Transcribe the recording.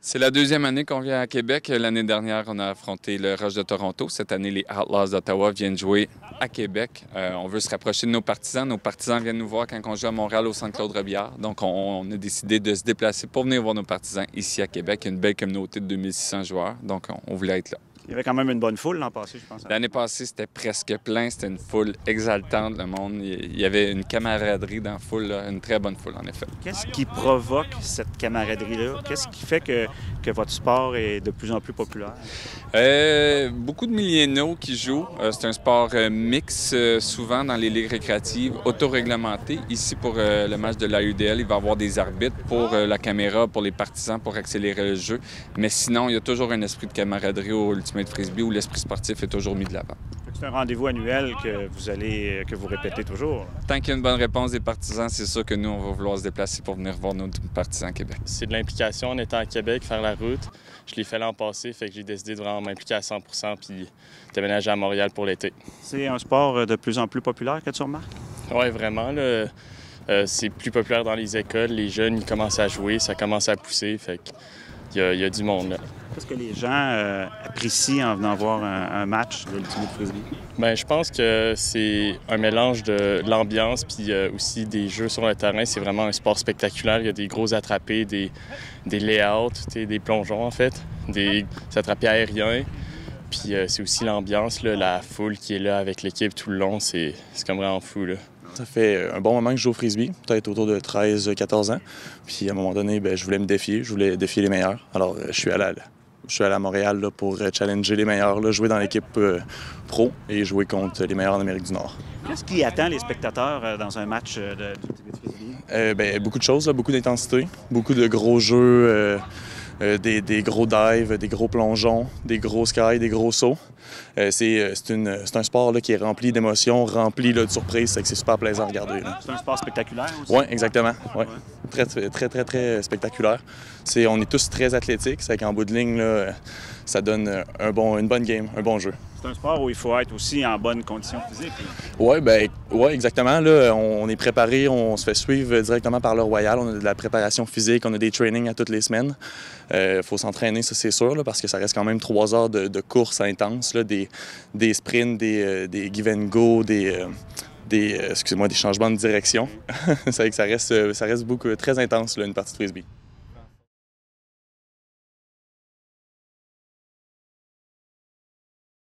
C'est la deuxième année qu'on vient à Québec. L'année dernière, on a affronté le Rush de Toronto. Cette année, les Outlaws d'Ottawa viennent jouer à Québec. On veut se rapprocher de nos partisans. Nos partisans viennent nous voir quand on joue à Montréal au Centre Claude-Robillard. Donc, on a décidé de se déplacer pour venir voir nos partisans ici à Québec. Il y a une belle communauté de 2600 joueurs. Donc, on voulait être là. Il y avait quand même une bonne foule l'an passé, je pense. L'année passée, c'était presque plein. C'était une foule exaltante, le monde. Il y avait une camaraderie dans la foule, là. Une très bonne foule, en effet. Qu'est-ce qui provoque cette camaraderie-là? Qu'est-ce qui fait que votre sport est de plus en plus populaire? Beaucoup de milléniaux qui jouent. C'est un sport mix, souvent dans les ligues récréatives, autoréglementées. Ici, pour le match de la UDL, il va y avoir des arbitres pour la caméra, pour les partisans, pour accélérer le jeu. Mais sinon, il y a toujours un esprit de camaraderie au Ultimate Frisbee où l'esprit sportif est toujours mis de l'avant. C'est un rendez-vous annuel que vous répétez toujours. Tant qu'il y a une bonne réponse des partisans, c'est sûr que nous, on va vouloir se déplacer pour venir voir nos partisans à Québec. C'est de l'implication en étant à Québec, faire la route. Je l'ai fait l'an passé, fait que j'ai décidé de vraiment m'impliquer à 100 puis déménager à Montréal pour l'été. C'est un sport de plus en plus populaire que tu remarques? Oui, vraiment. C'est plus populaire dans les écoles. Les jeunes, ils commencent à jouer, ça commence à pousser, fait qu'il y a du monde là. Qu'est-ce que les gens apprécient en venant voir un match de l'Ultimate Frisbee? Bien, je pense que c'est un mélange de l'ambiance puis aussi des jeux sur le terrain. C'est vraiment un sport spectaculaire. Il y a des gros attrapés, des layouts, des plongeons en fait, des attrapés aériens. Puis c'est aussi l'ambiance, là, la foule qui est là avec l'équipe tout le long. C'est comme vraiment fou, là. Ça fait un bon moment que je joue au frisbee, peut-être autour de 13-14 ans. Puis à un moment donné, je voulais me défier, je voulais défier les meilleurs. Alors je suis allé à Montréal là, pour challenger les meilleurs, là, jouer dans l'équipe pro et jouer contre les meilleurs en Amérique du Nord. Qu'est-ce qui attend les spectateurs dans un match d'Ultimate Frisbee? Beaucoup de choses, là, beaucoup d'intensité, beaucoup de gros jeux. Des gros dives, des gros plongeons, des gros skies, des gros sauts. C'est un sport là, qui est rempli d'émotions, rempli là, de surprises, c'est super plaisant à regarder. C'est un sport spectaculaire aussi? Oui, exactement. Ouais. Très spectaculaire. On est tous très athlétiques, c'est qu'en bout de ligne, là, ça donne une bonne game, un bon jeu. C'est un sport où il faut être aussi en bonne condition physique. Oui, exactement. Là, on est préparé, on se fait suivre directement par le Royal. On a de la préparation physique, on a des trainings à toutes les semaines. Il faut s'entraîner, ça c'est sûr, là, parce que ça reste quand même 3 heures de course intense, là, des sprints, des give and go, des changements de direction. Ça reste très intense, là, une partie de frisbee.